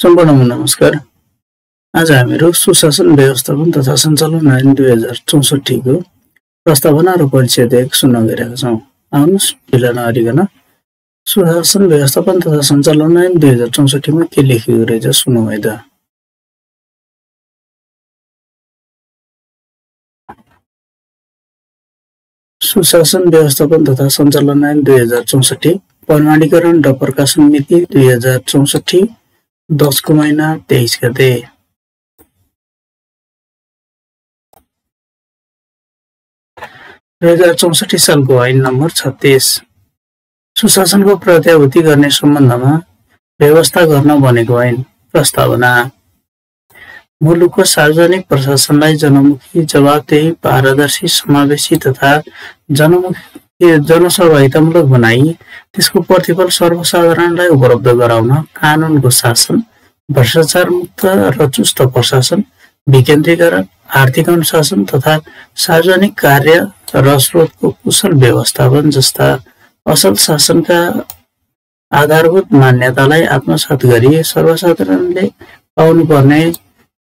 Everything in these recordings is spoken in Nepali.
सम्पूर्णमा नमस्कार। आज हामीहरू सुशासन व्यवस्थापन तथा सञ्चालन ऐन 2064 को प्रस्तावना र परिच्छेद 1 सुन्न गइरहेका छौँ। आउनुहोस् ढिला नगरिकन सुशासन व्यवस्थापन तथा सञ्चालन ऐन 2064 मा के लेखिएको रहेछ सुनौँ है त। सुशासन व्यवस्थापन तथा सञ्चालन ऐन 2064 प्रमाणीकरण र प्रकाशन मिति 2064 10 को महिना 23 गते। सालको ऐन नम्बर 36 सुशासनको प्रत्याभूति गर्ने सम्बन्धमा व्यवस्था गर्न बनेको ऐन। प्रस्तावना मुलुकको सार्वजनिक प्रशासनलाई जनमुखी, जवाबदेही, पारदर्शी, समावेशी तथा जनसहभागितामूलक बनाई त्यसको प्रतिफल सर्वसाधारणलाई उपलब्ध गराउन कानुनको शासन, भ्रष्टाचार मुक्त र चुस्त प्रशासन, विकेन्द्रीकरण, आर्थिक अनुशासन तथा सार्वजनिक कार्य र स्रोतको कुशल व्यवस्थापन जस्ता असल शासनका आधारभूत मान्यतालाई आत्मसात गरी सर्वसाधारणले पाउनुपर्ने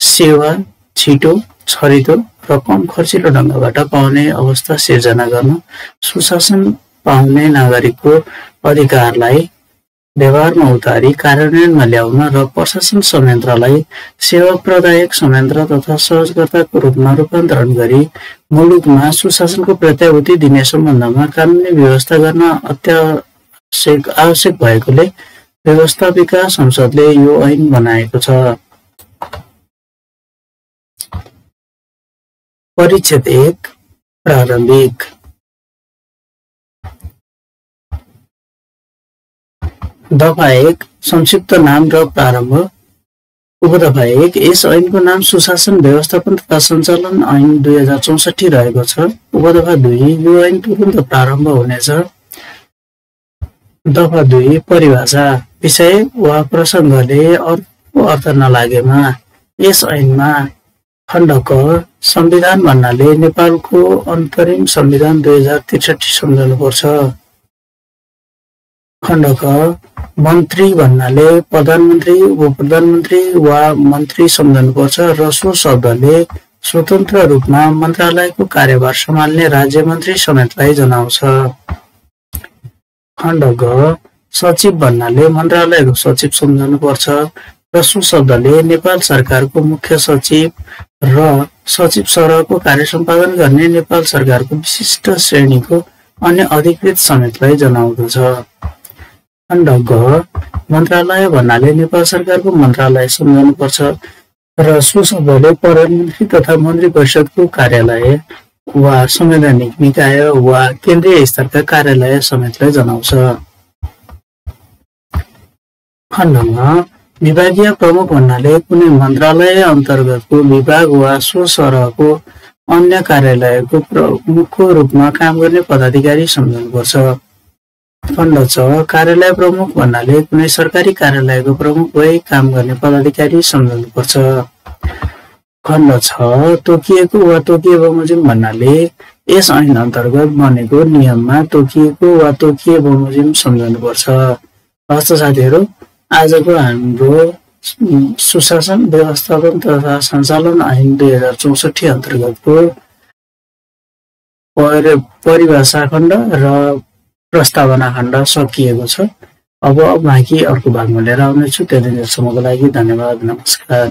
सेवा छिटो, छरितो र कम खर्चिलो ढङ्गबाट पाउने अवस्था सिर्जना गर्न सुशासन पाउने नागरिकको अधिकारलाई व्यवहारमा उतारी कार्यान्वयनमा ल्याउन र प्रशासन संयन्त्रलाई सेवा प्रदायक संयन्त्र तथा सहजकर्ताको रूपमा रूपान्तरण गरी मुलुकमा सुशासनको प्रत्याभूति दिने सम्बन्धमा कानुनी व्यवस्था गर्न आवश्यक भएकोले व्यवस्थापिका संसदले यो ऐन बनाएको छ। परिच्छेद 1 प्रारम्भिक दफा 1 संक्षिप्त नाम र प्रारम्भ। उपदफा 1 यस ऐनको नाम सुशासन व्यवस्थापन तथा सञ्चालन ऐन 2064 रहेको छ। उपदफा 2 यो ऐन तुरुन्त प्रारम्भ हुनेछ। दफा 2 परिभाषा विषय वा प्रसङ्गले अर्को अर्थ नलागेमा यस ऐनमा खण्ड क संविधान भन्नाले नेपालको अन्तरिम संविधान 2063 सम्झनुपर्छ। खण्ड क मन्त्री भन्नाले प्रधानमन्त्री, उपप्रधानमन्त्री वा मन्त्री सम्झनुपर्छ र सो शब्दले स्वतन्त्र रूपमा मन्त्रालयको कार्यभार सम्हाल्ने राज्य मन्त्री समेतलाई जनाउँछ। खण्ड ग सचिव भन्नाले मन्त्रालयको सचिव सम्झनुपर्छ र सो शब्दले नेपाल सरकारको मुख्य सचिव र सचिव सरहको कार्य सम्पादन गर्ने नेपाल सरकारको विशिष्ट श्रेणीको अन्य अधिकृत समेतलाई जनाउँदछ। खण्ड ग मन्त्रालय भन्नाले नेपाल सरकारको मन्त्रालय सम्झनुपर्छ र सो शब्दले प्रधानमन्त्री तथा मन्त्री परिषदको कार्यालय वा संवैधानिक निकाय वा केन्द्रीय स्तरका कार्यालय समेतलाई जनाउँछ। खण्डमा विभागीय प्रमुख भन्नाले कुनै मन्त्रालय अन्तर्गतको विभाग वा सो सरहको अन्य कार्यालयको प्रमुखको रूपमा काम गर्ने पदाधिकारी सम्झनुपर्छ। खण्ड छ कार्यालय प्रमुख भन्नाले कुनै सरकारी कार्यालयको प्रमुख भई काम गर्ने पदाधिकारी सम्झनुपर्छ। खण्ड छ तोकिएको वा तोकिए बमोजिम भन्नाले यस ऐन अन्तर्गत बनेको नियममा तोकिएको वा तोकिए बमोजिम सम्झनुपर्छ। हस्त साथीहरू, आजको हाम्रो सुशासन व्यवस्थापन तथा सञ्चालन ऐन 2064 अन्तर्गतको परिभाषा खण्ड र प्रस्तावना खण्ड सकिएको छ। अब बाँकी अर्को भागमा लिएर आउनेछु। त्यतिन्जेलसम्मको लागि धन्यवाद, नमस्कार।